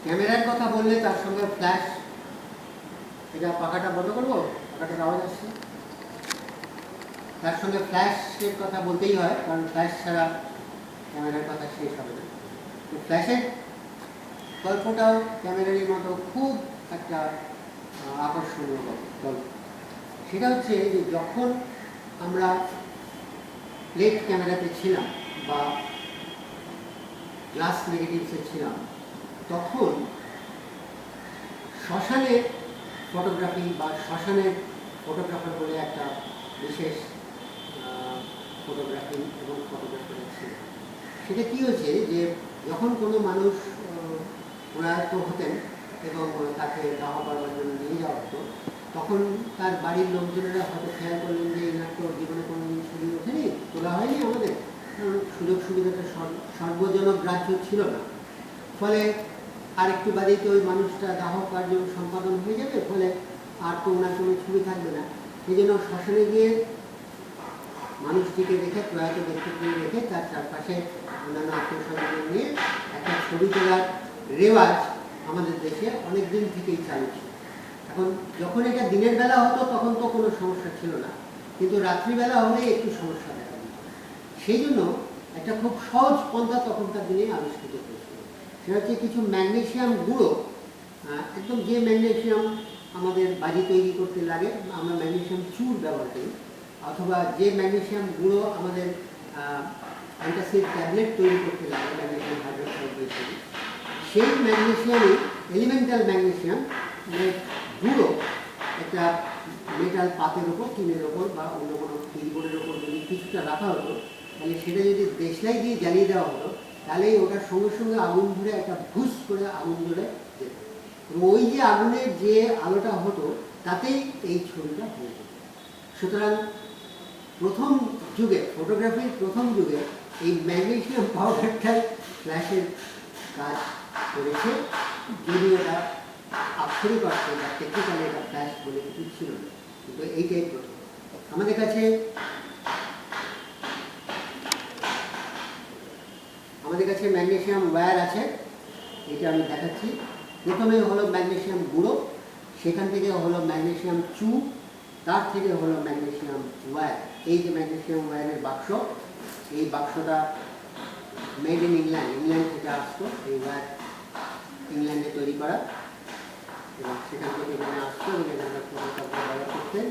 ক্যামেরার কথা বললে তার সঙ্গে ফ্ল্যাশ, এটা পাখাটা বন্ধ করবো, পাখাটার আওয়াজ আসছে, তার সঙ্গে ফ্ল্যাশের কথা বলতেই হয়, কারণ ফ্ল্যাশ ছাড়া ক্যামেরার কথা শেষ হবে না। তো ফ্ল্যাশের গল্পটাও ক্যামেরারই মতো খুব একটা আকর্ষণীয় গল্প। সেটা হচ্ছে যে যখন আমরা প্লেট ক্যামেরাতে ছিলাম বা গ্লাস নেগেটিভসে ছিলাম, তখন শ্মশানের ফটোগ্রাফি বা শ্মশানের ফটোগ্রাফার বলে একটা বিশেষ ফটোগ্রাফি এবং ফটোগ্রাফার ছিল। সেটা কী হয়েছে যে যখন কোনো মানুষ প্রয়াত হতেন এবং তাকে দাহ করবার জন্য নিয়ে যাওয়া হতো, তখন তার বাড়ির লোকজনেরা হয়তো খেয়াল করলেন যে এনার তো জীবনে কোনো দিন ছবি ওঠেনি, তোলা হয়নি আমাদের, কারণ সুযোগ সুবিধাটা সর্বজনগ্রাহ্য ছিল না। ফলে আর একটু বাদেই তো ওই মানুষটা দাহ কার্য সম্পাদন হয়ে যাবে, ফলে আর তো ওনার কোনো ছবি থাকবে না। সেই জন্য শ্মশানে গিয়ে মানুষটিকে রেখে, প্রয়াত ব্যক্তিকে রেখে তার চারপাশে অন্যান্য আত্মীয়স্বজনদের নিয়ে একটা ছবি তোলার রেওয়াজ আমাদের দেশে অনেক দিন থেকেই চালু ছিল। এখন যখন এটা দিনের বেলা হতো তখন তো কোনো সমস্যা ছিল না, কিন্তু রাত্রিবেলা হলেই একটু সমস্যা দেখা দিত। সেই জন্য একটা খুব সহজ পন্থা তখনকার দিনে আবিষ্কৃত হয়েছিল। সেটা হচ্ছে কিছু ম্যাগনেশিয়াম গুঁড়ো, একদম যে ম্যাগনেশিয়াম আমাদের বাড়ি তৈরি করতে লাগে, আমরা ম্যাগনেশিয়াম চুর ব্যবহার করি, অথবা যে ম্যাগনেশিয়াম গুঁড়ো আমাদের অ্যান্টাসিড ট্যাবলেট তৈরি করতে লাগে, ম্যাগনেশিয়াম হাইড্রোক্সাইড তৈরি, সেই ম্যাগনেশিয়ামই এলিমেন্টাল ম্যাগনেশিয়াম গুঁড়ো একটা মেটাল পাতের ওপর, টিনের ওপর বা অন্য কোনো কিবোর্ডের ওপর যদি কিছুটা রাখা হতো, তাহলে সেটা যদি দেশলাই দিয়ে জ্বালিয়ে দেওয়া হতো, তাহলে ওটার সঙ্গে সঙ্গে আগুন ধরে একটা ভুস করে আগুন ধরে যেত। ওই যে আগুনের যে আলোটা হতো তাতেই এই ছবিটা হয়ে যেত। সুতরাং প্রথম যুগে, ফটোগ্রাফির প্রথম যুগে এই ম্যাগনেশিয়াম পাউডারটাই ফ্ল্যাশের কাজ করেছে, যদি এটা আক্ষরিক অর্থে বা টেকনিক্যালি এটা ফ্ল্যাশ বলে কিছু ছিল না, কিন্তু এইটাই প্রথম। আমাদের কাছে ম্যাগনেশিয়াম ওয়্যার আছে, এটা আমি দেখাচ্ছি। প্রথমে হলো ম্যাগনেশিয়াম গুঁড়ো, সেখান থেকে হলো ম্যাগনেশিয়াম চু, তার থেকে হলো ম্যাগনেশিয়াম ওয়্যার। এই যে ম্যাগনেশিয়াম ওয়্যারের বাক্স, এই বাক্সটা মেড ইন ইংল্যান্ড থেকে আসতো। এই ওয়্যার ইংল্যান্ডে তৈরি করা, এবং সেখান থেকে এখানে আসতো এবং এখানে ফটোগ্রাফার ব্যবহার করতেন।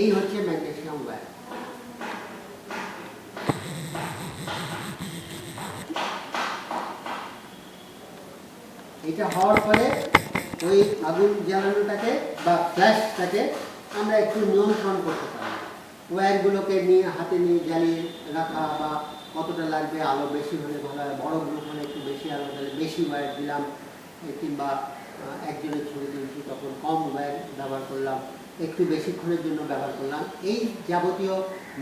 এই হচ্ছে ম্যাগনেশিয়াম ওয়্যার। এটা হওয়ার পরে ওই আগুন জ্বালানোটাকে বা ফ্ল্যাশটাকে আমরা একটু নিয়ন্ত্রণ করতে পারি। ওয়্যারগুলোকে নিয়ে হাতে নিয়ে জ্বালিয়ে রাখা, বা কতটা লাগবে, আলো বেশি হলে ভালো হয়, বড় গ্রুপ হলে একটু বেশি আলো তাহলে বেশি ওয়্যার দিলাম, কিংবা একজনের ছবি তুলছি তখন কম ওয়্যার ব্যবহার করলাম, একটু বেশিক্ষণের জন্য ব্যবহার করলাম। এই যাবতীয়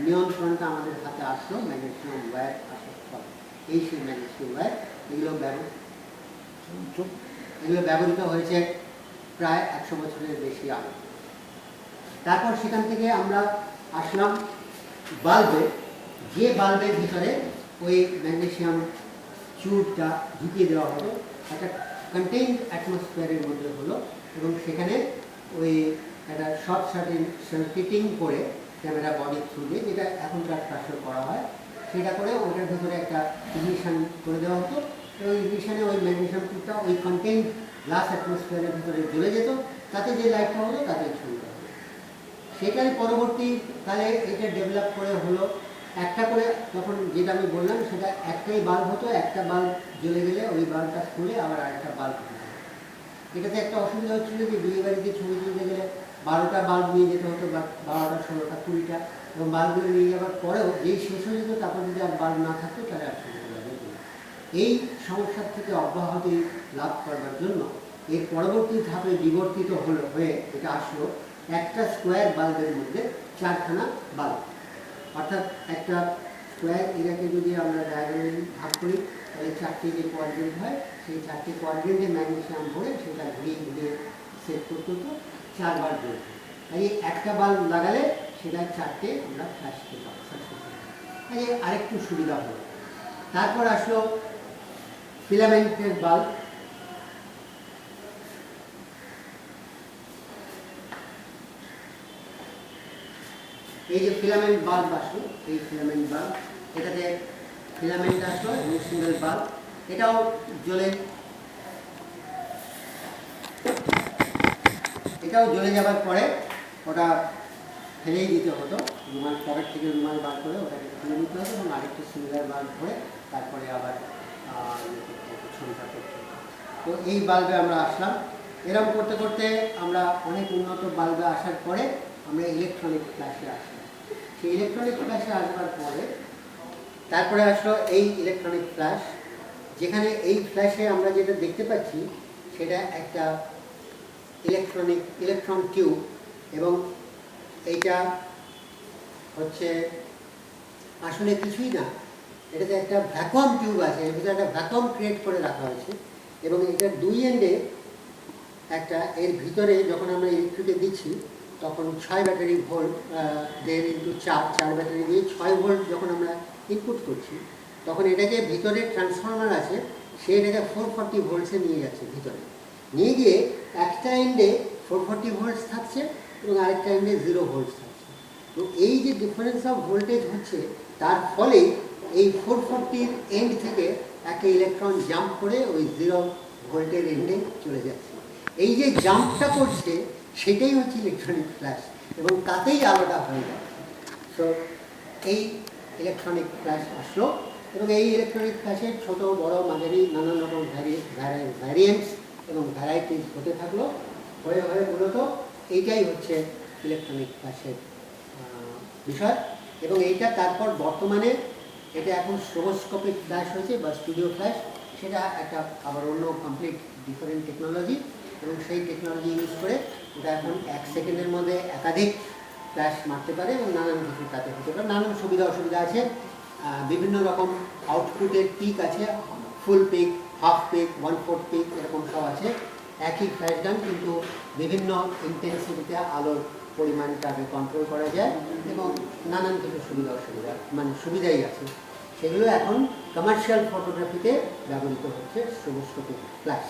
নিয়ন্ত্রণটা আমাদের হাতে আসলো ম্যাগনেশিয়াম ওয়্যার আসার ফলে। এই সেই ম্যাগনেশিয়াম ওয়্যার, এগুলো ব্যবহৃত হয়েছে প্রায় 100 বছরের বেশি আগে। তারপর সেখান থেকে আমরা আসলাম বাল্বে, যে বাল্বের ভিতরে ওই ম্যাগনেশিয়াম চুরটা ঢুকিয়ে দেওয়া হলো, একটা কন্টেইনড অ্যাটমসফিয়ারের মধ্যে হলো, এবং সেখানে ওই একটা শর্ট সার্কিটিং করে ক্যামেরা বডি থ্রু দিয়ে, যেটা এখনকার ফ্ল্যাশে করা হয়, সেটা করে ওটার ভিতরে একটা ইগনিশন করে দেওয়া হতো। ওই ইগনিশনে ওই ম্যাগনেশিয়াম চুরটা ওই কন্টেইনড গ্লাস অ্যাটমসফিয়ারের ভিতরে জ্বলে যেত, তাতে যে লাইটটা হলো তাতে ছবিটা হলো। সেটাই পরবর্তীকালে এটা ডেভেলপ করে হলো একটা করে, তখন যেটা আমি বললাম সেটা একটাই বাল্ব হতো, একটা বাল্ব জ্বলে গেলে ওই বাল্বটা খুলে আবার আরেকটা বাল্ব হতো। এটাতে একটা অসুবিধা হচ্ছিল যে বিয়ে বাড়িতে ছবি তুলতে গেলে 12টা বাল্ব নিয়ে যেতে হতো, বা 12টা 16টা 20টা, এবং বাল্বগুলো নিয়ে যাওয়ার পরেও যেই শেষ হয়ে যেত তারপর যদি আর বাল্ব না থাকতো তাহলে আর ছবি তোলা যেত না। এই সমস্যার থেকে অব্যাহতি লাভ করবার জন্য এর পরবর্তী ধাপে বিবর্তিত হয়ে এটা আসলো একটা স্কোয়ার বাল্বের মধ্যে 4খানা বাল্ব। অর্থাৎ একটা স্কোয়ার এরিয়াকে যদি আমরা ডায়াগোনালি ভাগ করি, তাহলে 4টে যে কোয়াড্রেন্ট হয়, সেই 4টে কোয়াড্রেন্টে ম্যাগনেশিয়াম ভরে সেটা ঘুরিয়ে ঘুরিয়ে সেট করতে হতো 4 বার জ্বলতো। তাই একটা বাল্ব লাগালে সেটা 4টে আমরা ফ্ল্যাশ পেতাম। তাই আরেকটু সুবিধা হলো। তারপর আসলো ফিলামেন্টের বাল্ব। এই যে ফিলামেন্ট বাল্ব আসলো, এই ফিলামেন্ট বাল্ব, এটাতে ফিলামেন্ট আসলো এবং সিঙ্গেল বাল্ব, এটাও জ্বলে যাওয়ার পরে ওটা ফেলেই দিতে হতো, রুমাল পকেট থেকে রুমাল বার করে ওটাকে ফেলে দিতে হতো এবং আরেকটা সিঙ্গেল বাল্ব ধরে তারপরে আবার ছবিটা করতে হতো। তো এই বাল্বে আমরা আসলাম। এরকম করতে করতে আমরা অনেক উন্নত বাল্বে আসার পরে আমরা ইলেকট্রনিক ফ্ল্যাশে আসলাম। সেই ইলেকট্রনিক ফ্ল্যাশে আসবার পরে তারপরে আসলো এই ইলেকট্রনিক ফ্ল্যাশ, যেখানে এই ফ্ল্যাশে আমরা যেটা দেখতে পাচ্ছি সেটা একটা ইলেকট্রন টিউব, এবং এইটা হচ্ছে আসলে কিছুই না, এটাতে একটা ভ্যাকুয়াম টিউব আছে, এর ভিতরে একটা ভ্যাকুয়াম ক্রিয়েট করে রাখা হয়েছে এবং এটার দুই এন্ডে একটা, এর ভিতরে যখন আমরা ইলেকট্রিকে দিচ্ছি তখন 6 ব্যাটারি ভোল্ট, 1.5 × 4 ব্যাটারি দিয়ে 6 ভোল্ট যখন আমরা ইনপুট করছি তখন এটাকে ভিতরে ট্রান্সফরমার আছে, সে এটাকে 440 ভোল্টসে নিয়ে যাচ্ছে, ভিতরে নিয়ে গিয়ে একটা এন্ডে 440 ভোল্টস থাকছে এবং আরেকটা এন্ডে 0 ভোল্টস থাকছে। তো এই যে ডিফারেন্স অফ ভোল্টেজ হচ্ছে তার ফলে এই 440 এন্ড থেকে একটা ইলেকট্রন জাম্প করে ওই 0 ভোল্টের এন্ডে চলে যাচ্ছে। এই যে জাম্পটা করছে সেটাই হচ্ছে ইলেকট্রনিক ফ্ল্যাশ এবং তাতেই আলোটা হয়ে যাচ্ছে। সো এই ইলেকট্রনিক ফ্ল্যাশ আসলো এবং এই ইলেকট্রনিক ফ্ল্যাশের ছোট বড় মাঝারি নানান রকম ভ্যারিয়েন্টস এবং ভ্যারাইটিস হতে থাকলো, হয়ে হয়ে মূলত এইটাই হচ্ছে ইলেকট্রনিক ফ্ল্যাশের বিষয়। এবং এইটা তারপর বর্তমানে এটা এখন স্ট্রোবোস্কোপিক ফ্ল্যাশ হয়েছে বা স্টুডিও ফ্ল্যাশ, সেটা একটা আবার অন্য কমপ্লিট ডিফারেন্ট টেকনোলজি, এবং সেই টেকনোলজি ইউজ করে ওটা এখন 1 সেকেন্ডের মধ্যে একাধিক ফ্ল্যাশ মারতে পারে এবং নানান কিছু তাতে হতে পারে, নানান সুবিধা অসুবিধা আছে। বিভিন্ন রকম আউটপুটের পিক আছে, ফুল পিক, হাফ পিক, 1/4 পিক, এরকম সব আছে। একই ফ্ল্যাশ গান কিন্তু বিভিন্ন ইন্টেন্সিটিতে আলোর পরিমাণটাকে কন্ট্রোল করা যায় এবং নানান কিছু সুবিধা অসুবিধা, মানে সুবিধাই আছে। সেগুলো এখন কমার্শিয়াল ফটোগ্রাফিতে ব্যবহৃত হচ্ছে স্ট্রোবোস্কোপিক ফ্ল্যাশ।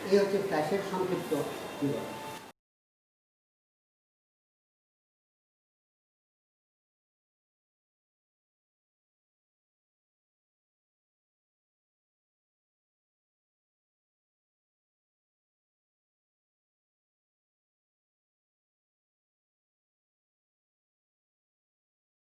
এই হচ্ছে ফ্ল্যাশের সংক্ষিপ্ত বিবরণ।